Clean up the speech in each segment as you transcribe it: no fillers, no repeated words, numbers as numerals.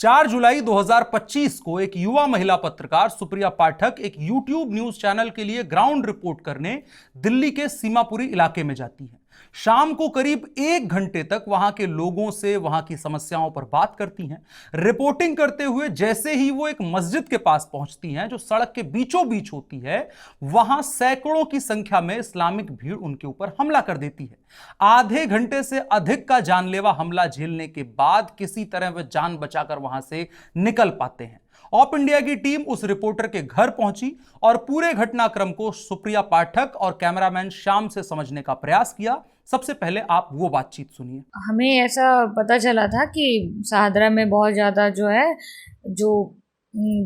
4 जुलाई 2025 को एक युवा महिला पत्रकार सुप्रिया पाठक एक YouTube न्यूज चैनल के लिए ग्राउंड रिपोर्ट करने दिल्ली के सीमापुरी इलाके में जाती है। शाम को करीब 1 घंटे तक वहां के लोगों से वहां की समस्याओं पर बात करती हैं। रिपोर्टिंग करते हुए जैसे ही वो एक मस्जिद के पास पहुंचती हैं जो सड़क के बीचों बीच होती है, वहां सैकड़ों की संख्या में इस्लामिक भीड़ उनके ऊपर हमला कर देती है। आधे घंटे से अधिक का जानलेवा हमला झेलने के बाद किसी तरह वे जान बचाकर वहां से निकल पाते हैं। ऑप इंडिया की टीम उस रिपोर्टर के घर पहुंची और पूरे घटनाक्रम को सुप्रिया पाठक और कैमरामैन श्याम से समझने का प्रयास किया। सबसे पहले आप वो बातचीत सुनिए। हमें ऐसा पता चला था कि शाहदरा में बहुत ज़्यादा जो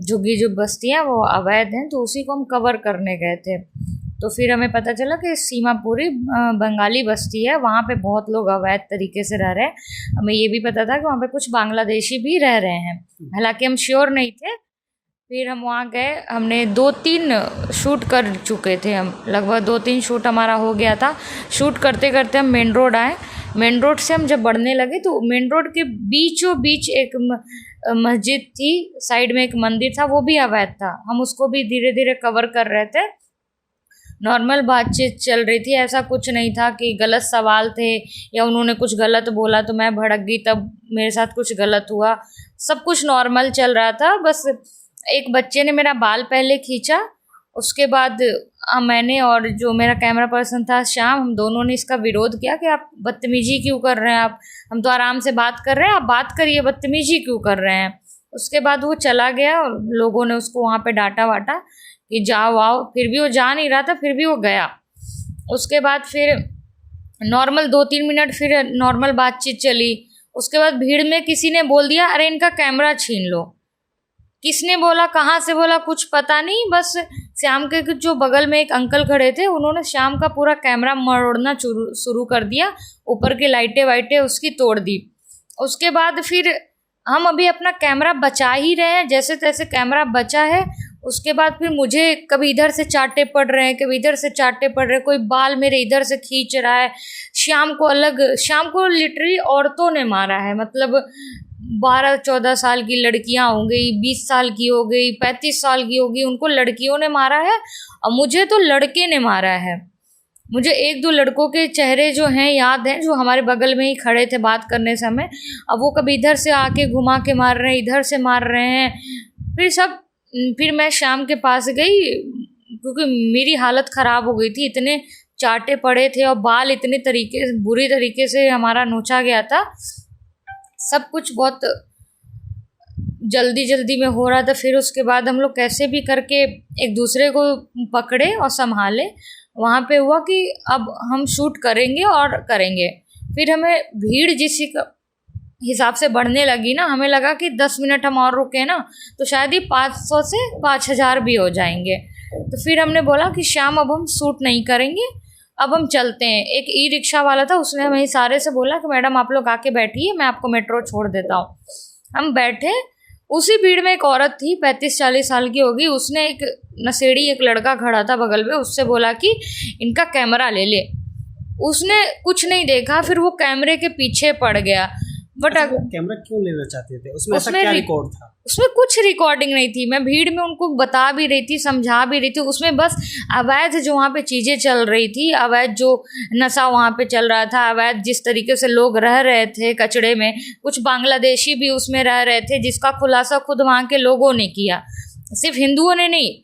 झुग्गी जो बस्तियाँ वो अवैध हैं, तो उसी को हम कवर करने गए थे। तो फिर हमें पता चला कि सीमापुरी बंगाली बस्ती है, वहाँ पे बहुत लोग अवैध तरीके से रह रहे हैं। हमें ये भी पता था कि वहाँ पे कुछ बांग्लादेशी भी रह रहे हैं, हालांकि हम श्योर नहीं थे। फिर हम वहाँ गए, हमने 2-3 शूट कर चुके थे, हम लगभग 2-3 शूट हमारा हो गया था। शूट करते करते हम मेन रोड आए। मेन रोड से हम जब बढ़ने लगे तो मेन रोड के बीचों बीच एक मस्जिद थी, साइड में एक मंदिर था, वो भी अवैध था। हम उसको भी धीरे धीरे कवर कर रहे थे। नॉर्मल बातचीत चल रही थी, ऐसा कुछ नहीं था कि गलत सवाल थे या उन्होंने कुछ गलत बोला तो मैं भड़क गई तब मेरे साथ कुछ गलत हुआ। सब कुछ नॉर्मल चल रहा था। बस एक बच्चे ने मेरा बाल पहले खींचा, उसके बाद मैंने और जो मेरा कैमरा पर्सन था श्याम, हम दोनों ने इसका विरोध किया कि आप बदतमीजी क्यों कर रहे हैं, आप हम तो आराम से बात कर रहे हैं, आप बात करिए, बदतमीजी क्यों कर रहे हैं। उसके बाद वो चला गया और लोगों ने उसको वहाँ पे डांटा वाटा कि जाओ आओ, फिर भी वो जा नहीं रहा था, फिर भी वो गया। उसके बाद फिर नॉर्मल 2-3 मिनट फिर नॉर्मल बातचीत चली। उसके बाद भीड़ में किसी ने बोल दिया, अरे इनका कैमरा छीन लो। किसने बोला, कहाँ से बोला, कुछ पता नहीं। बस श्याम के जो बगल में एक अंकल खड़े थे, उन्होंने श्याम का पूरा कैमरा मरोड़ना शुरू कर दिया, ऊपर की लाइटें वाइटें उसकी तोड़ दी। उसके बाद फिर हम अभी अपना कैमरा बचा ही रहे हैं, जैसे तैसे कैमरा बचा है। उसके बाद फिर मुझे कभी इधर से चाटे पड़ रहे हैं, कभी इधर से चाटे पड़ रहे हैं, कोई बाल मेरे इधर से खींच रहा है। श्याम को लिटरली औरतों ने मारा है, मतलब 12-14 साल की लड़कियां हो गई, 20 साल की हो गई, 35 साल की होगी, उनको लड़कियों ने मारा है। और मुझे तो लड़के ने मारा है। मुझे 1-2 लड़कों के चेहरे जो हैं याद हैं, जो हमारे बगल में ही खड़े थे बात करने समय। अब वो कभी इधर से आके घुमा के मार रहे हैं, इधर से मार रहे हैं। फिर मैं श्याम के पास गई, क्योंकि मेरी हालत ख़राब हो गई थी, इतने चाटे पड़े थे और बाल इतने बुरी तरीके से हमारा नोचा गया था। सब कुछ बहुत जल्दी में हो रहा था। फिर उसके बाद हम लोग कैसे भी करके एक दूसरे को पकड़े और संभाले। वहाँ पे हुआ कि अब हम शूट करेंगे और करेंगे। फिर हमें भीड़ जिस हिसाब से बढ़ने लगी ना, हमें लगा कि 10 मिनट हम और रुके ना तो शायद ही 500 से 5000 भी हो जाएंगे। तो फिर हमने बोला कि शाम अब हम शूट नहीं करेंगे, अब हम चलते हैं। एक ई रिक्शा वाला था, उसने हमें सारे से बोला कि मैडम आप लोग आके बैठिए, मैं आपको मेट्रो छोड़ देता हूँ। हम बैठे। उसी भीड़ में एक औरत थी, 35-40 साल की होगी। उसने एक नशेड़ी एक लड़का खड़ा था बगल में, उससे बोला कि इनका कैमरा ले ले। उसने कुछ नहीं देखा, फिर वो कैमरे के पीछे पड़ गया। बट कैमरा क्यों लेना चाहते थे? उसमें ऐसा क्या रिकॉर्ड था? उसमें कुछ रिकॉर्डिंग नहीं थी। मैं भीड़ में उनको बता भी रही थी, समझा भी रही थी। उसमें बस अवैध जो वहाँ पे चीज़ें चल रही थी, अवैध जो नशा वहाँ पे चल रहा था, अवैध जिस तरीके से लोग रह रहे थे कचड़े में, कुछ बांग्लादेशी भी उसमें रह रहे थे, जिसका खुलासा खुद वहाँ के लोगों ने किया, सिर्फ हिंदुओं ने नहीं।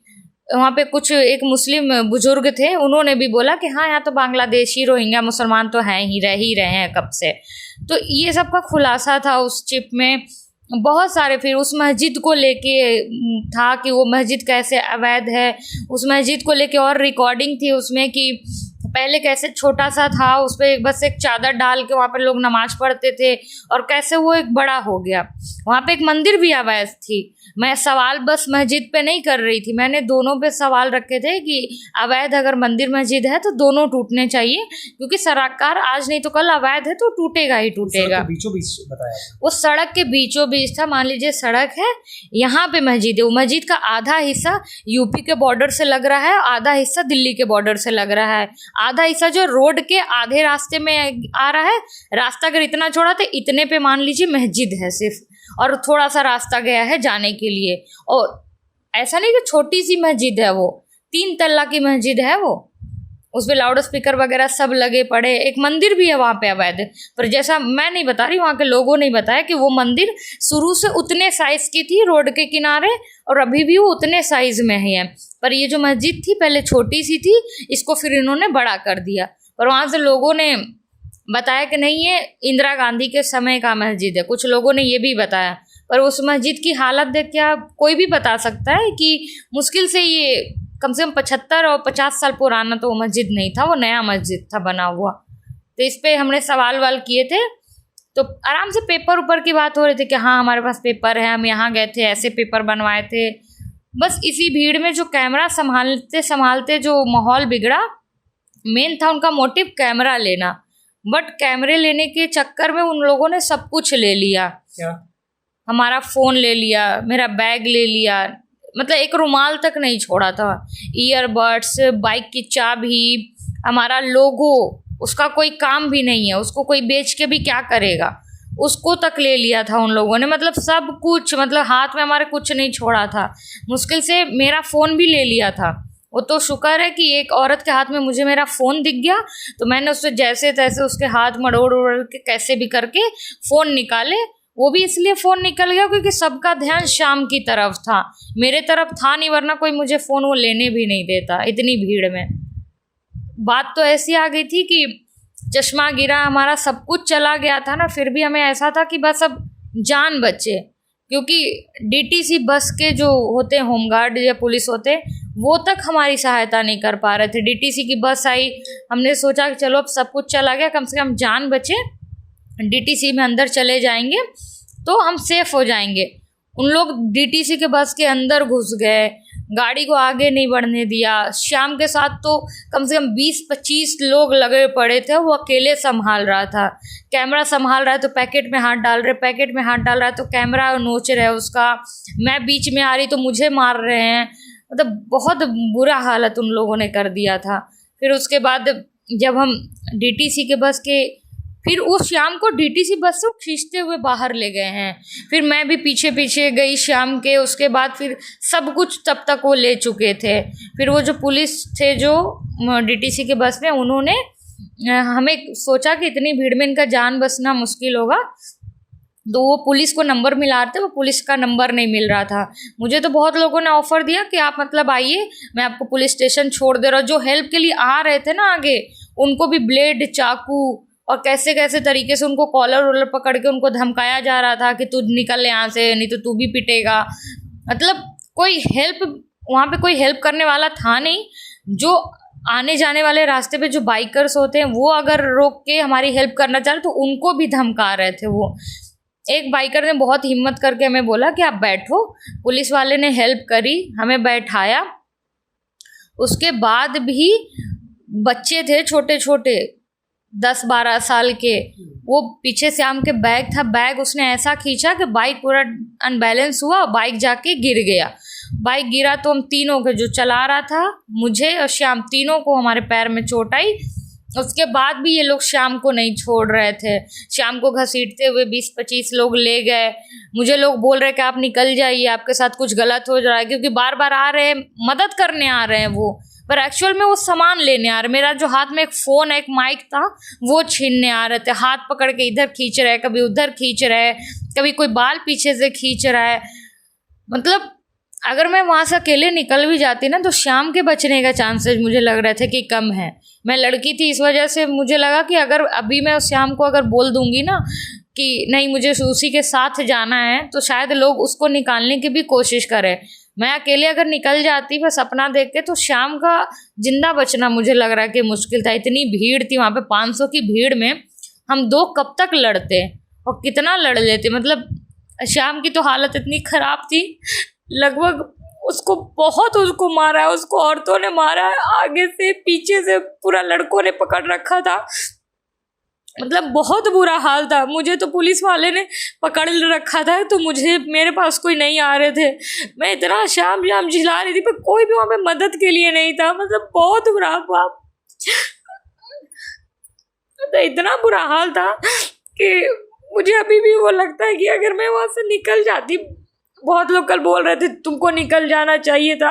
वहाँ पे कुछ एक मुस्लिम बुजुर्ग थे, उन्होंने भी बोला कि हाँ यहाँ तो बांग्लादेशी रोहिंग्या मुसलमान तो हैं ही, रह ही रहे हैं कब से। तो ये सब का खुलासा था उस चिप में। बहुत सारे फिर उस मस्जिद को लेके था कि वो मस्जिद कैसे अवैध है, उस मस्जिद को लेके और रिकॉर्डिंग थी उसमें कि पहले कैसे छोटा सा था, उस पर बस एक चादर डाल के वहाँ पर लोग नमाज पढ़ते थे, और कैसे वो एक बड़ा हो गया। वहाँ पे एक मंदिर भी अवैध थी। मैं सवाल बस मस्जिद पे नहीं कर रही थी, मैंने दोनों पे सवाल रखे थे कि अवैध अगर मंदिर मस्जिद है तो दोनों टूटने चाहिए, क्योंकि सरकार आज नहीं तो कल अवैध है तो टूटेगा ही टूटेगा। बीचों बीच बताया, वो सड़क के बीचों बीच था। मान लीजिए सड़क है, यहाँ पे मस्जिद है, वो मस्जिद का आधा हिस्सा यूपी के बॉर्डर से लग रहा है, आधा हिस्सा दिल्ली के बॉर्डर से लग रहा है, आधा हिस्सा जो रोड के आधे रास्ते में आ रहा है। रास्ता अगर इतना छोड़ा तो इतने पे मान लीजिए मस्जिद है सिर्फ, और थोड़ा सा रास्ता गया है जाने के लिए। और ऐसा नहीं कि छोटी सी मस्जिद है, वो 3 तल्ला की मस्जिद है वो, उसपे लाउड स्पीकर वगैरह सब लगे पड़े। एक मंदिर भी है वहाँ पे अवैध, पर जैसा मैं नहीं बता रही, वहाँ के लोगों ने बताया कि वो मंदिर शुरू से उतने साइज की थी रोड के किनारे, और अभी भी वो उतने साइज में है। पर ये जो मस्जिद थी पहले छोटी सी थी, इसको फिर इन्होंने बड़ा कर दिया। पर वहाँ से लोगों ने बताया कि नहीं, ये इंदिरा गांधी के समय का मस्जिद है, कुछ लोगों ने ये भी बताया। पर उस मस्जिद की हालत देख के आप कोई भी बता सकता है कि मुश्किल से ये कम से कम 75 और 50 साल पुराना तो वो मस्जिद नहीं था, वो नया मस्जिद था बना हुआ। तो इस पे हमने सवाल वाल किए थे, तो आराम से पेपर ऊपर की बात हो रही थी कि हाँ हमारे पास पेपर है, हम यहाँ गए थे, ऐसे पेपर बनवाए थे। बस इसी भीड़ में जो कैमरा संभालते संभालते जो माहौल बिगड़ा, मेन था उनका मोटिव कैमरा लेना, बट कैमरे लेने के चक्कर में उन लोगों ने सब कुछ ले लिया। क्या? हमारा फ़ोन ले लिया, मेरा बैग ले लिया, मतलब एक रुमाल तक नहीं छोड़ा था, ईयरबड्स, बाइक की चाबी, हमारा लोगो, उसका कोई काम भी नहीं है, उसको कोई बेच के भी क्या करेगा, उसको तक ले लिया था उन लोगों ने। मतलब सब कुछ, मतलब हाथ में हमारे कुछ नहीं छोड़ा था। मुश्किल से मेरा फ़ोन भी ले लिया था। वो तो शुक्र है कि एक औरत के हाथ में मुझे मेरा फ़ोन दिख गया, तो मैंने उससे जैसे तैसे उसके हाथ मड़ोड़ उड़ोड़ के कैसे भी करके फ़ोन निकाले। वो भी इसलिए फ़ोन निकल गया क्योंकि सबका ध्यान शाम की तरफ था, मेरे तरफ था नहीं, वरना कोई मुझे फ़ोन वो लेने भी नहीं देता इतनी भीड़ में। बात तो ऐसी आ गई थी कि चश्मा गिरा, हमारा सब कुछ चला गया था ना, फिर भी हमें ऐसा था कि बस अब जान बचे, क्योंकि डीटीसी बस के जो होते हैं होमगार्ड या पुलिस होते, वो तक हमारी सहायता नहीं कर पा रहे थे। डीटीसी की बस आई, हमने सोचा कि चलो अब सब कुछ चला गया, कम से कम जान बचे, डीटीसी में अंदर चले जाएंगे तो हम सेफ हो जाएंगे। उन लोग डीटीसी के बस के अंदर घुस गए, गाड़ी को आगे नहीं बढ़ने दिया। श्याम के साथ तो कम से कम 20-25 लोग लगे पड़े थे, वो अकेले संभाल रहा था। कैमरा संभाल रहा है तो पैकेट में हाथ डाल रहे, पैकेट में हाथ डाल रहा है तो कैमरा नोच रहे उसका, मैं बीच में आ रही तो मुझे मार रहे हैं। मतलब बहुत बुरा हालत उन लोगों ने कर दिया था। फिर उसके बाद जब हम डीटीसी के बस के, फिर उस श्याम को डीटीसी बस से खींचते हुए बाहर ले गए हैं, फिर मैं भी पीछे पीछे गई श्याम के। उसके बाद फिर सब कुछ तब तक वो ले चुके थे। फिर वो जो पुलिस थे जो डीटीसी के बस में, उन्होंने हमें सोचा कि इतनी भीड़ में इनका जान बचना मुश्किल होगा, तो वो पुलिस को नंबर मिला रहे थे, वो पुलिस का नंबर नहीं मिल रहा था। मुझे तो बहुत लोगों ने ऑफ़र दिया कि आप मतलब आइए, मैं आपको पुलिस स्टेशन छोड़ दे रहा हूँ। जो हेल्प के लिए आ रहे थे ना आगे, उनको भी ब्लेड, चाकू और कैसे कैसे तरीके से उनको कॉलर वॉलर पकड़ के उनको धमकाया जा रहा था कि तू निकल यहाँ से, नहीं तो तू भी पिटेगा। मतलब कोई हेल्प, वहाँ पे कोई हेल्प करने वाला था नहीं। जो आने जाने वाले रास्ते पे जो बाइकर्स होते हैं, वो अगर रोक के हमारी हेल्प करना चाह रहे तो उनको भी धमका रहे थे वो। एक बाइकर ने बहुत हिम्मत करके हमें बोला कि आप बैठो, पुलिस वाले ने हेल्प करी, हमें बैठाया। उसके बाद भी बच्चे थे छोटे छोटे 10-12 साल के, वो पीछे से श्याम के बैग था, बैग उसने ऐसा खींचा कि बाइक पूरा अनबैलेंस हुआ, बाइक जाके गिर गया। बाइक गिरा तो हम तीनों के, जो चला रहा था, मुझे और श्याम, तीनों को हमारे पैर में चोट आई। उसके बाद भी ये लोग श्याम को नहीं छोड़ रहे थे, श्याम को घसीटते हुए 20-25 लोग ले गए। मुझे लोग बोल रहे कि आप निकल जाइए, आपके साथ कुछ गलत हो रहा है, क्योंकि बार बार आ रहे हैं, मदद करने आ रहे हैं वो, पर एक्चुअल में वो सामान लेने आ रहे। मेरा जो हाथ में एक फ़ोन, एक माइक था, वो छीनने आ रहे थे। हाथ पकड़ के इधर खींच रहे, कभी उधर खींच रहे, कभी कोई बाल पीछे से खींच रहा है। मतलब अगर मैं वहाँ से अकेले निकल भी जाती ना, तो श्याम के बचने का चांसेस मुझे लग रहे थे कि कम है। मैं लड़की थी, इस वजह से मुझे लगा कि अगर अभी मैं उस श्याम को अगर बोल दूँगी ना कि नहीं मुझे उसी के साथ जाना है, तो शायद लोग उसको निकालने की भी कोशिश करें। मैं अकेले अगर निकल जाती बस अपना देख के, तो श्याम का जिंदा बचना मुझे लग रहा है कि मुश्किल था। इतनी भीड़ थी वहाँ पे, 500 की भीड़ में हम 2 कब तक लड़ते और कितना लड़ लेते। मतलब श्याम की तो हालत इतनी ख़राब थी, लगभग उसको बहुत उसको मारा है, उसको औरतों ने मारा है, आगे से पीछे से पूरा लड़कों ने पकड़ रखा था। मतलब बहुत बुरा हाल था। मुझे तो पुलिस वाले ने पकड़ रखा था, तो मेरे पास कोई नहीं आ रहे थे। मैं इतना शाम झिला रही थी, पर कोई भी वहाँ पे मदद के लिए नहीं था। मतलब बहुत बुरा हुआ, तो इतना बुरा हाल था कि मुझे अभी भी वो लगता है कि अगर मैं वहाँ से निकल जाती, बहुत लोग कल बोल रहे थे तुमको निकल जाना चाहिए था,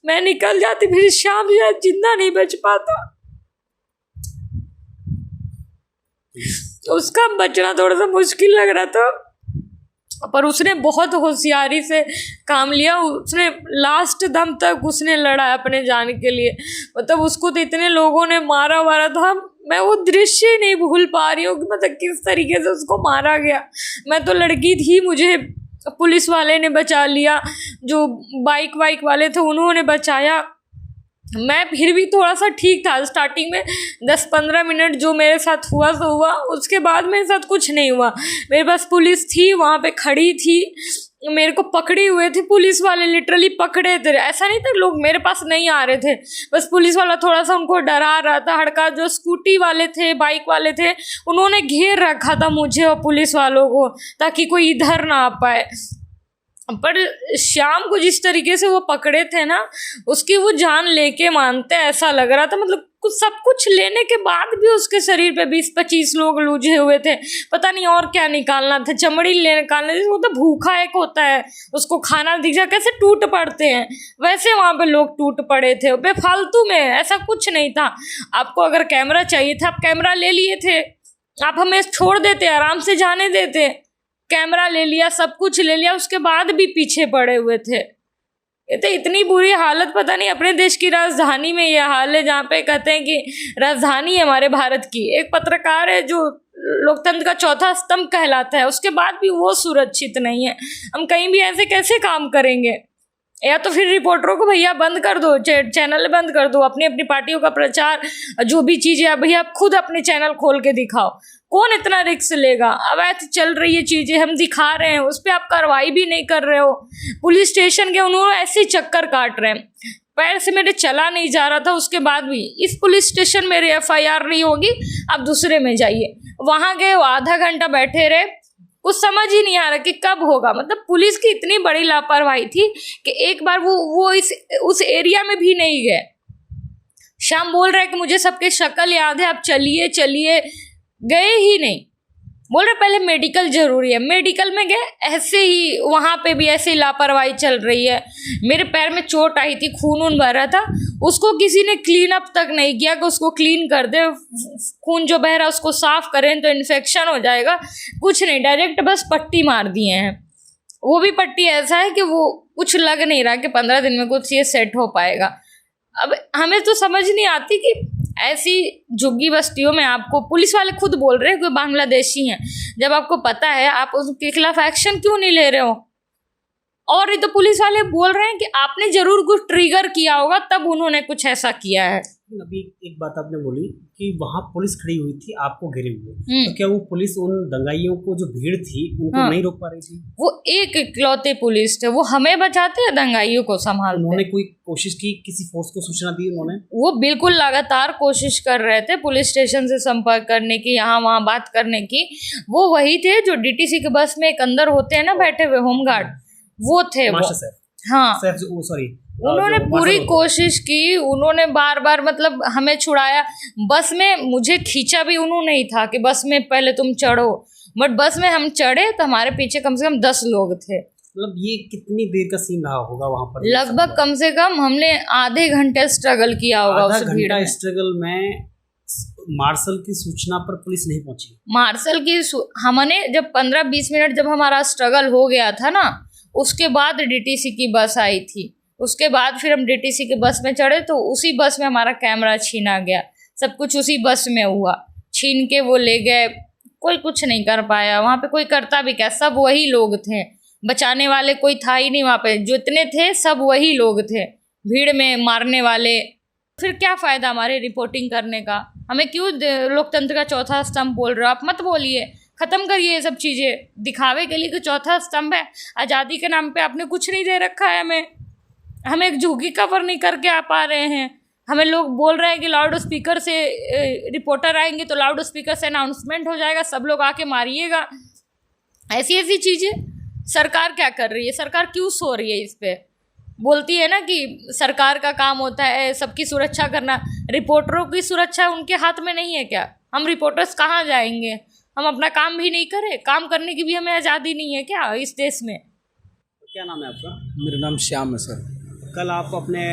मैं निकल जाती, फिर शाम शायद जिंदा नहीं बच पाता। उसका बचना थोड़ा सा मुश्किल लग रहा था, पर उसने बहुत होशियारी से काम लिया। उसने लास्ट दम तक उसने लड़ा अपने जान के लिए। मतलब उसको तो इतने लोगों ने मारा था, मैं वो दृश्य ही नहीं भूल पा रही हूँ कि मतलब किस तरीके से उसको मारा गया। मैं तो लड़की थी, मुझे पुलिस वाले ने बचा लिया, जो बाइक वाले थे उन्होंने बचाया। मैं फिर भी थोड़ा सा ठीक था स्टार्टिंग में 10-15 मिनट जो मेरे साथ हुआ तो हुआ, उसके बाद मेरे साथ कुछ नहीं हुआ। मेरे पास पुलिस थी, वहाँ पे खड़ी थी, मेरे को पकड़े हुए थे पुलिस वाले, लिटरली पकड़े थे। ऐसा नहीं था लोग मेरे पास नहीं आ रहे थे, बस पुलिस वाला थोड़ा सा उनको डरा रहा था। हड़का जो स्कूटी वाले थे, बाइक वाले थे, उन्होंने घेर रखा था मुझे और पुलिस वालों को, ताकि कोई इधर ना आ पाए। पर शाम को जिस तरीके से वो पकड़े थे ना, उसकी वो जान लेके मानते ऐसा लग रहा था। मतलब कुछ सब कुछ लेने के बाद भी उसके शरीर पे 20-25 लोग लूझे हुए थे, पता नहीं और क्या निकालना था, चमड़ी निकालना था। वो तो भूखा एक होता है, उसको खाना दिख जाए कैसे टूट पड़ते हैं, वैसे वहाँ पे लोग टूट पड़े थे बेफालतू में। ऐसा कुछ नहीं था। आपको अगर कैमरा चाहिए था, आप कैमरा ले लिए थे, आप हमें छोड़ देते, आराम से जाने देते। कैमरा ले लिया, सब कुछ ले लिया, उसके बाद भी पीछे पड़े हुए थे। ये तो इतनी बुरी हालत, पता नहीं अपने देश की राजधानी में ये हाल है, जहाँ पे कहते हैं कि राजधानी है हमारे भारत की। एक पत्रकार है जो लोकतंत्र का चौथा स्तंभ कहलाता है, उसके बाद भी वो सुरक्षित नहीं है। हम कहीं भी ऐसे कैसे काम करेंगे? या तो फिर रिपोर्टरों को भैया बंद कर दो, चैनल बंद कर दो, अपनी अपनी पार्टियों का प्रचार जो भी चीज़ें है भैया आप खुद अपने चैनल खोल के दिखाओ। कौन इतना रिस्क लेगा? अवैध चल रही है चीज़ें, हम दिखा रहे हैं, उस पर आप कार्रवाई भी नहीं कर रहे हो। पुलिस स्टेशन के उन्होंने ऐसे चक्कर काट रहे हैं, पैर से मेरे चला नहीं जा रहा था, उसके बाद भी इस पुलिस स्टेशन मेरी FIR नहीं होगी, आप दूसरे में जाइए। वहाँ गए, आधा घंटा बैठे रहे, कुछ समझ ही नहीं आ रहा कि कब होगा। मतलब पुलिस की इतनी बड़ी लापरवाही थी कि एक बार वो उस एरिया में भी नहीं गए। शाम बोल रहे कि मुझे सबके शक्ल याद है, आप चलिए, गए ही नहीं। बोल रहे पहले मेडिकल जरूरी है, मेडिकल में गए, ऐसे ही वहाँ पे भी ऐसे ही लापरवाही चल रही है। मेरे पैर में चोट आई थी, खून बह रहा था, उसको किसी ने क्लीन अप तक नहीं किया कि उसको क्लीन कर दे, खून जो बह रहा है उसको साफ करें तो इन्फेक्शन हो जाएगा, कुछ नहीं, डायरेक्ट बस पट्टी मार दिए हैं। वो भी पट्टी ऐसा है कि वो कुछ लग नहीं रहा कि 15 दिन में कुछ ये सेट हो पाएगा। अब हमें तो समझ नहीं आती कि ऐसी झुग्गी बस्तियों में आपको पुलिस वाले खुद बोल रहे हैं कि बांग्लादेशी हैं, जब आपको पता है आप उनके खिलाफ एक्शन क्यों नहीं ले रहे हो? और ये तो पुलिस वाले बोल रहे हैं कि आपने जरूर कुछ ट्रिगर किया होगा तब उन्होंने कुछ ऐसा किया है। अभी एक बात आपने बोली कि वहाँ पुलिस खड़ी हुई थी आपको घेरे हुए, तो क्या वो पुलिस उन दंगाइयों को जो भीड़ थी उनको नहीं रोक पा रही थी? वो एक इकलौते पुलिस थे, वो हमें बचाते हैं, दंगाइयों को संभालते। उन्होंने कोई कोशिश की, किसी फोर्स को सूचना दी उन्होंने? वो बिल्कुल लगातार कोशिश कर रहे थे पुलिस स्टेशन से संपर्क करने की, यहाँ वहाँ बात करने की। वो वही थे जो DTC के बस में एक अंदर होते हैं ना बैठे हुए होमगार्ड, वो थे वो। हाँ, सॉरी, उन्होंने पूरी कोशिश की, उन्होंने बार बार मतलब हमें छुड़ाया। बस में मुझे खींचा भी उन्होंने ही था कि बस में पहले तुम चढ़ो, बट बस में हम चढ़े तो हमारे पीछे कम से कम 10 लोग थे। मतलब ये कितनी देर का सीन रहा होगा वहाँ पर? लगभग कम से कम हमने आधे घंटे स्ट्रगल किया होगा उस भीड़ में। स्ट्रगल में मार्शल की सूचना पर पुलिस नहीं पहुंची। मार्शल की हमने जब 15-20 मिनट जब हमारा स्ट्रगल हो गया था ना, उसके बाद DTC की बस आई थी। उसके बाद फिर हम DTC के बस में चढ़े तो उसी बस में हमारा कैमरा छीना गया, सब कुछ उसी बस में हुआ, छीन के वो ले गए। कोई कुछ नहीं कर पाया वहाँ पे, कोई करता भी क्या, सब वही लोग थे, बचाने वाले कोई था ही नहीं वहाँ पे। जो इतने थे सब वही लोग थे, भीड़ में मारने वाले। फिर क्या फ़ायदा हमारे रिपोर्टिंग करने का? हमें क्यों लोकतंत्र का चौथा स्तंभ बोल रहे हो? आप मत बोलिए, ख़त्म करिए ये सब चीज़ें, दिखावे के लिए कि चौथा स्तंभ है। आज़ादी के नाम पे आपने कुछ नहीं दे रखा है हमें एक झुग्गी कवर नहीं करके आ पा रहे हैं। हमें लोग बोल रहे हैं कि लाउड स्पीकर से रिपोर्टर आएंगे तो लाउड स्पीकर से अनाउंसमेंट हो जाएगा, सब लोग आके मारिएगा। ऐसी ऐसी चीज़ें सरकार क्या कर रही है? सरकार क्यों सो रही है इस पे? बोलती है ना कि सरकार का काम होता है सबकी सुरक्षा करना, रिपोर्टरों की सुरक्षा उनके हाथ में नहीं है क्या? हम रिपोर्टर्स कहाँ जाएंगे? हम अपना काम भी नहीं करें, काम करने की भी हमें आज़ादी नहीं है क्या इस देश में? क्या नाम है आपका? मेरा नाम श्याम है सर। कल आप अपने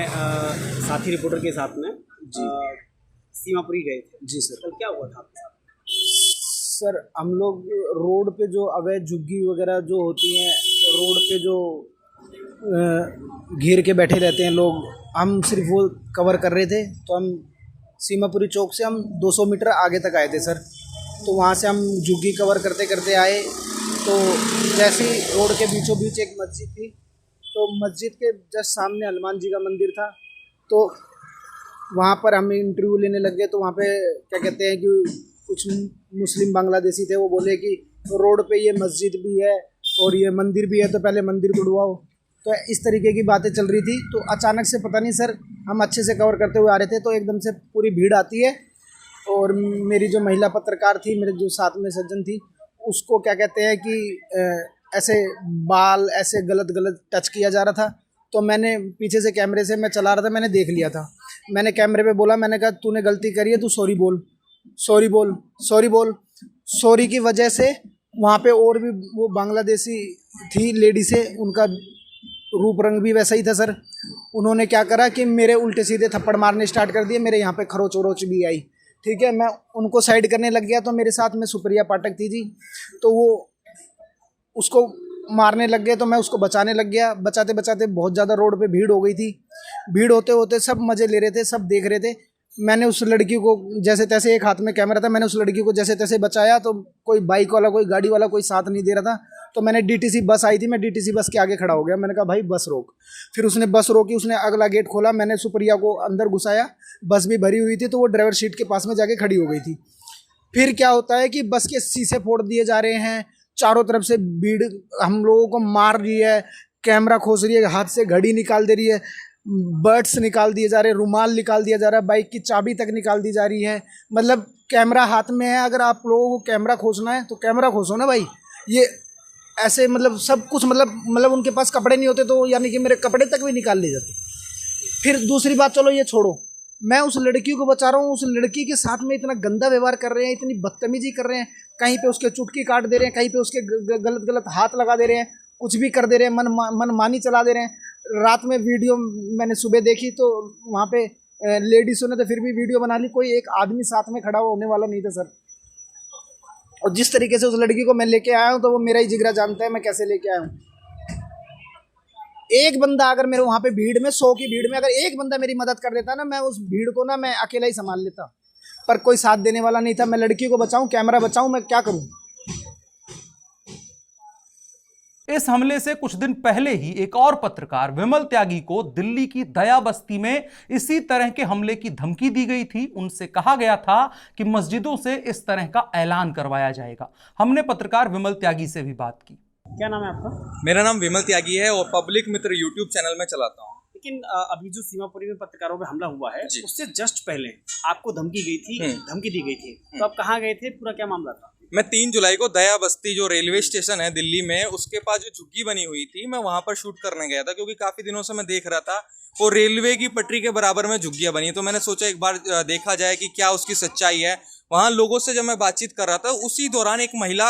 साथी रिपोर्टर के साथ में जी सीमापुरी गए थे। जी सर। कल क्या हुआ था आपके साथ? सर हम लोग रोड पे जो अवैध झुग्गी वगैरह जो होती हैं, रोड पे जो घेर के बैठे रहते हैं लोग, हम सिर्फ वो कवर कर रहे थे। तो हम सीमापुरी चौक से हम 200 मीटर आगे तक आए थे सर। तो वहाँ से हम झुग्गी कवर करते करते आए, तो जैसे ही रोड के बीचों बीच एक मस्जिद थी, तो मस्जिद के जस्ट सामने हनुमान जी का मंदिर था। तो वहाँ पर हम इंटरव्यू लेने लग गए। तो वहाँ पे क्या कहते हैं कि कुछ मुस्लिम बांग्लादेशी थे, वो बोले कि रोड पे ये मस्जिद भी है और ये मंदिर भी है, तो पहले मंदिर तोड़वाओ। तो इस तरीके की बातें चल रही थी। तो अचानक से पता नहीं सर, हम अच्छे से कवर करते हुए आ रहे थे, तो एकदम से पूरी भीड़ आती है और मेरी जो महिला पत्रकार थी, मेरे जो साथ में सज्जन थी, उसको क्या कहते हैं कि ऐसे बाल ऐसे गलत गलत टच किया जा रहा था। तो मैंने पीछे से कैमरे से मैं चला रहा था, मैंने देख लिया था। मैंने कैमरे पे बोला, मैंने कहा तूने गलती करी है, तू सॉरी बोल, सॉरी बोल, सॉरी बोल। सॉरी की वजह से वहाँ पे और भी वो बांग्लादेशी थी लेडी से, उनका रूप रंग भी वैसा ही था सर। उन्होंने क्या करा कि मेरे उल्टे सीधे थप्पड़ मारने स्टार्ट कर दिए, मेरे यहाँ पे खरोच वरोच भी आई। ठीक है, मैं उनको साइड करने लग गया। तो मेरे साथ में सुप्रिया पाठक थी जी, तो वो उसको मारने लग गए, तो मैं उसको बचाने लग गया। बचाते बचाते बहुत ज़्यादा रोड पे भीड़ हो गई थी। भीड़ होते होते सब मज़े ले रहे थे, सब देख रहे थे। मैंने उस लड़की को जैसे तैसे, एक हाथ में कैमरा था, मैंने उस लड़की को जैसे तैसे बचाया। तो कोई बाइक वाला, कोई गाड़ी वाला, कोई साथ नहीं दे रहा था। तो मैंने डीटीसी बस आई थी, मैं डीटीसी बस के आगे खड़ा हो गया। मैंने कहा भाई बस रोक। फिर उसने बस रोकी, उसने अगला गेट खोला, मैंने सुप्रिया को अंदर घुसाया। बस भी भरी हुई थी, तो वो ड्राइवर सीट के पास में जाके खड़ी हो गई थी। फिर क्या होता है कि बस के शीशे फोड़ दिए जा रहे हैं, चारों तरफ से भीड़ हम लोगों को मार रही है, कैमरा खोस रही है, हाथ से घड़ी निकाल दे रही है, बर्ड्स निकाल दिए जा रहे हैं, रुमाल निकाल दिया जा रहा है, बाइक की चाबी तक निकाल दी जा रही है। मतलब कैमरा हाथ में है, अगर आप लोगों को कैमरा खोसना है तो कैमरा खोसो ना भाई। ये ऐसे मतलब सब कुछ, मतलब उनके पास कपड़े नहीं होते, तो यानी कि मेरे कपड़े तक भी निकाल ले जाते। फिर दूसरी बात, चलो ये छोड़ो, मैं उस लड़की को बचा रहा हूँ, उस लड़की के साथ में इतना गंदा व्यवहार कर रहे हैं, इतनी बदतमीजी कर रहे हैं, कहीं पे उसके चुटकी काट दे रहे हैं, कहीं पे उसके गलत गलत हाथ लगा दे रहे हैं, कुछ भी कर दे रहे हैं, मन मानी चला दे रहे हैं। रात में वीडियो मैंने सुबह देखी, तो वहाँ पे लेडीज़ों ने तो फिर भी वीडियो बना ली, कोई एक आदमी साथ में खड़ा होने वाला नहीं था सर। और जिस तरीके से उस लड़की को मैं लेके आया हूँ, तो वो मेरा ही जिगरा जानता है मैं कैसे लेके आया हूँ। एक बंदा अगर मेरे वहाँ पे भीड़ में, 100 की भीड़ में अगर एक बंदा मेरी मदद कर देता ना, मैं उस भीड़ को ना मैं अकेला ही संभाल लेता, पर कोई साथ देने वाला नहीं था। मैं लड़की को बचाऊं, कैमरा बचाऊं, मैं क्या करूं? इस हमले से कुछ दिन पहले ही एक और पत्रकार विमल त्यागी को दिल्ली की दया बस्ती में इसी तरह के हमले की धमकी दी गई थी। उनसे कहा गया था कि मस्जिदों से इस तरह का ऐलान करवाया जाएगा। हमने पत्रकार विमल त्यागी से भी बात की। क्या नाम है आपका? मेरा नाम विमल त्यागी है और पब्लिक मित्र यूट्यूब चैनल में चलाता हूँ। लेकिन अभी जो सीमापुरी में पत्रकारों पे हमला हुआ है, उससे जस्ट पहले आपको धमकी दी गई थी। तो आप कहाँ गए थे, पूरा क्या मामला था? मैं 3 जुलाई को दया बस्ती जो रेलवे स्टेशन है दिल्ली में, उसके पास जो झुग्गी बनी हुई थी, मैं वहां पर शूट करने गया था, क्योंकि काफी दिनों से मैं देख रहा था वो रेलवे की पटरी के बराबर में झुग्गियां बनी। तो मैंने सोचा एक बार देखा जाए कि क्या उसकी सच्चाई है। वहाँ लोगों से जब मैं बातचीत कर रहा था, उसी दौरान एक महिला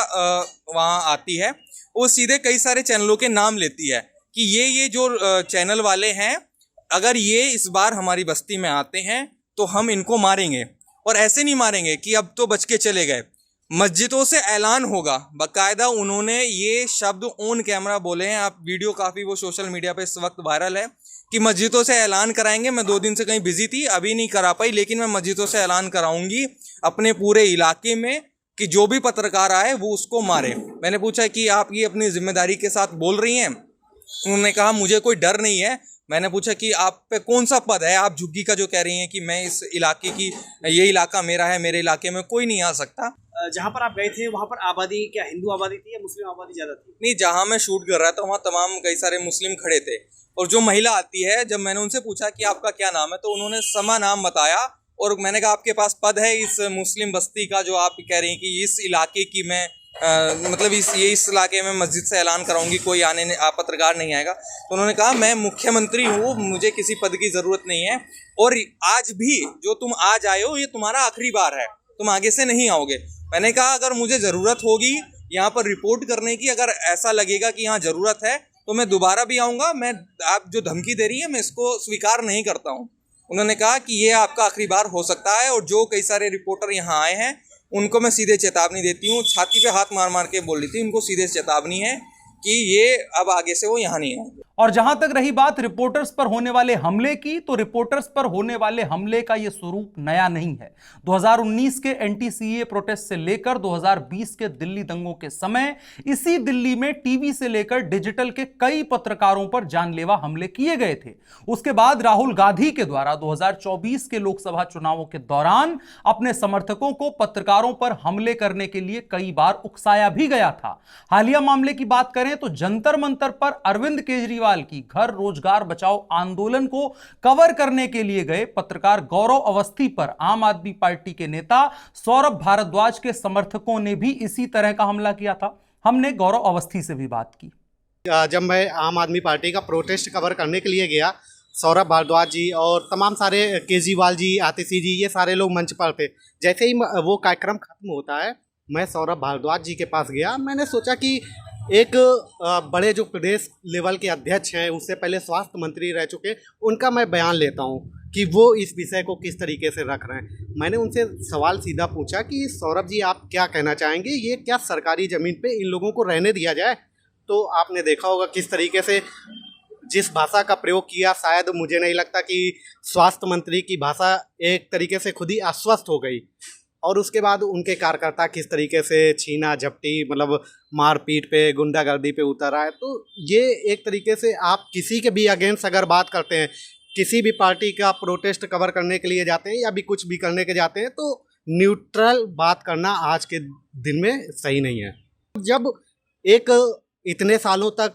वहाँ आती है, वो सीधे कई सारे चैनलों के नाम लेती है कि ये जो चैनल वाले हैं, अगर ये इस बार हमारी बस्ती में आते हैं तो हम इनको मारेंगे। और ऐसे नहीं मारेंगे कि अब तो बच के चले गए, मस्जिदों से ऐलान होगा। बाकायदा उन्होंने ये शब्द ऑन कैमरा बोले हैं। आप वीडियो काफ़ी वो सोशल मीडिया पे इस वक्त वायरल है कि मस्जिदों से ऐलान कराएंगे। मैं 2 दिन से कहीं बिजी थी, अभी नहीं करा पाई, लेकिन मैं मस्जिदों से ऐलान कराऊंगी अपने पूरे इलाके में कि जो भी पत्रकार आए वो उसको मारे। मैंने पूछा कि आप ये अपनी जिम्मेदारी के साथ बोल रही हैं? उन्होंने कहा मुझे कोई डर नहीं है। मैंने पूछा कि आप पे कौन सा पद है, आप झुग्गी का जो कह रही हैं कि मैं इस इलाके की, ये इलाका मेरा है, मेरे इलाके में कोई नहीं आ सकता। जहाँ पर आप गए थे वहाँ पर आबादी क्या हिंदू आबादी थी या मुस्लिम आबादी ज़्यादा थी? नहीं, जहाँ मैं शूट कर रहा था वहाँ तमाम कई सारे मुस्लिम खड़े थे। और जो महिला आती है, जब मैंने उनसे पूछा कि आपका क्या नाम है, तो उन्होंने समा नाम बताया। और मैंने कहा आपके पास पद है इस मुस्लिम बस्ती का, जो आप कह रही हैं कि इस इलाके की मैं मतलब इस इलाके में मस्जिद से ऐलान कराऊंगी, कोई पत्रकार नहीं आएगा। तो उन्होंने कहा मैं मुख्यमंत्री हूँ, मुझे किसी पद की ज़रूरत नहीं है, और आज भी जो तुम आज आए हो ये तुम्हारा आखिरी बार है, तुम आगे से नहीं आओगे। मैंने कहा अगर मुझे ज़रूरत होगी यहाँ पर रिपोर्ट करने की, अगर ऐसा लगेगा कि यहाँ ज़रूरत है तो मैं दोबारा भी आऊँगा। मैं आप जो धमकी दे रही है मैं इसको स्वीकार नहीं करता हूँ। उन्होंने कहा कि ये आपका आखिरी बार हो सकता है, और जो कई सारे रिपोर्टर यहाँ आए हैं उनको मैं सीधे चेतावनी देती हूँ। छाती पे हाथ मार मार के बोल रही थी, उनको सीधे चेतावनी है कि ये अब आगे से वो यहाँ नहीं आएंगे। और जहां तक रही बात रिपोर्टर्स पर होने वाले हमले की, तो रिपोर्टर्स पर होने वाले हमले का यह स्वरूप नया नहीं है। 2019 के एंटी-सीएए प्रोटेस्ट से लेकर 2020 के दिल्ली दंगों के समय इसी दिल्ली में टीवी से लेकर डिजिटल के कई पत्रकारों पर जानलेवा हमले किए गए थे। उसके बाद राहुल गांधी के द्वारा 2024 के लोकसभा चुनावों के दौरान अपने समर्थकों को पत्रकारों पर हमले करने के लिए कई बार उकसाया भी गया था। हालिया मामले की बात करें तो जंतर मंतर पर अरविंद केजरीवाल की घर रोजगार बचाओ आंदोलन को कवर करने के लिए गए पत्रकार गौरव अवस्थी पर आम आदमी पार्टी के नेता सौरभ भारद्वाज के समर्थकों ने भी इसी तरह का हमला किया था। हमने गौरव अवस्थी से भी बात की। जब मैं आम आदमी पार्टी का प्रोटेस्ट कवर करने के लिए गया, सौरभ भारद्वाज जी और तमाम सारे केजरीवाल जी, आतिशी जी, ये सारे लोग मंच पर थे। जैसे ही वो कार्यक्रम खत्म होता है, मैं सौरभ भारद्वाज जी के पास गया। मैंने सोचा कि एक बड़े जो प्रदेश लेवल के अध्यक्ष हैं, उससे पहले स्वास्थ्य मंत्री रह चुके, उनका मैं बयान लेता हूं कि वो इस विषय को किस तरीके से रख रहे हैं। मैंने उनसे सवाल सीधा पूछा कि सौरभ जी आप क्या कहना चाहेंगे, ये क्या सरकारी ज़मीन पे इन लोगों को रहने दिया जाए? तो आपने देखा होगा किस तरीके से जिस भाषा का प्रयोग किया, शायद मुझे नहीं लगता कि स्वास्थ्य मंत्री की भाषा एक तरीके से खुद ही अस्वस्थ हो गई। और उसके बाद उनके कार्यकर्ता किस तरीके से छीना झपटी, मतलब मारपीट पे, गुंडागर्दी पे उतर आए। तो ये एक तरीके से आप किसी के भी अगेंस्ट अगर बात करते हैं, किसी भी पार्टी का प्रोटेस्ट कवर करने के लिए जाते हैं या भी कुछ भी करने के जाते हैं, तो न्यूट्रल बात करना आज के दिन में सही नहीं है। जब एक इतने सालों तक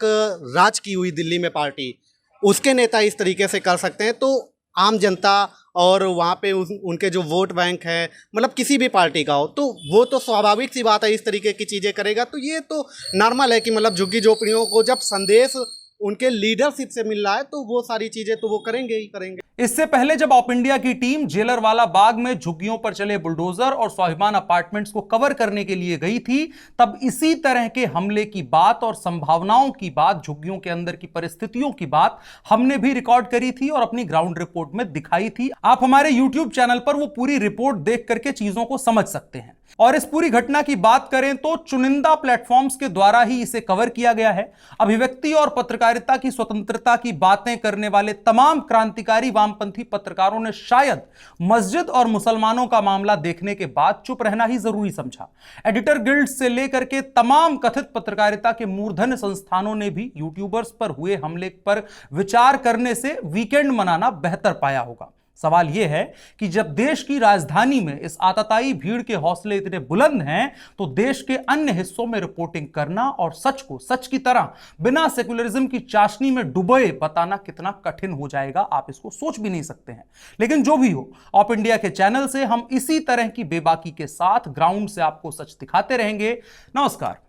राज की हुई दिल्ली में पार्टी, उसके नेता इस तरीके से कर सकते हैं, तो आम जनता और वहाँ पे उनके जो वोट बैंक है, मतलब किसी भी पार्टी का हो, तो वो तो स्वाभाविक सी बात है इस तरीके की चीज़ें करेगा। तो ये तो नॉर्मल है कि मतलब झुग्गी झोपड़ियों को जब संदेश उनके लीडरशिप से मिल रहा है तो वो सारी चीजें तो वो करेंगे ही करेंगे। इससे पहले जब ऑप इंडिया की टीम जेलरवाला बाग में झुग्गियों पर चले बुलडोजर और स्वाभिमान अपार्टमेंट्स को कवर करने के लिए गई थी, तब इसी तरह के हमले की बात और संभावनाओं की बात, झुग्गियों के अंदर की परिस्थितियों की बात हमने भी रिकॉर्ड करी थी और अपनी ग्राउंड रिपोर्ट में दिखाई थी। आप हमारे YouTube चैनल पर वो पूरी रिपोर्ट देख करके चीजों को समझ सकते हैं। और इस पूरी घटना की बात करें तो चुनिंदा प्लेटफॉर्म्स के द्वारा ही इसे कवर किया गया है। अभिव्यक्ति और पत्रकारिता की स्वतंत्रता की बातें करने वाले तमाम क्रांतिकारी वामपंथी पत्रकारों ने शायद मस्जिद और मुसलमानों का मामला देखने के बाद चुप रहना ही जरूरी समझा। एडिटर गिल्ड से लेकर के तमाम कथित पत्रकारिता के मूर्धन्य संस्थानों ने भी यूट्यूबर्स पर हुए हमले पर विचार करने से वीकेंड मनाना बेहतर पाया होगा। सवाल यह है कि जब देश की राजधानी में इस आतताई भीड़ के हौसले इतने बुलंद हैं, तो देश के अन्य हिस्सों में रिपोर्टिंग करना और सच को सच की तरह बिना सेकुलरिज्म की चाशनी में डुबोए बताना कितना कठिन हो जाएगा, आप इसको सोच भी नहीं सकते हैं। लेकिन जो भी हो, ऑप इंडिया के चैनल से हम इसी तरह की बेबाकी के साथ ग्राउंड से आपको सच दिखाते रहेंगे। नमस्कार।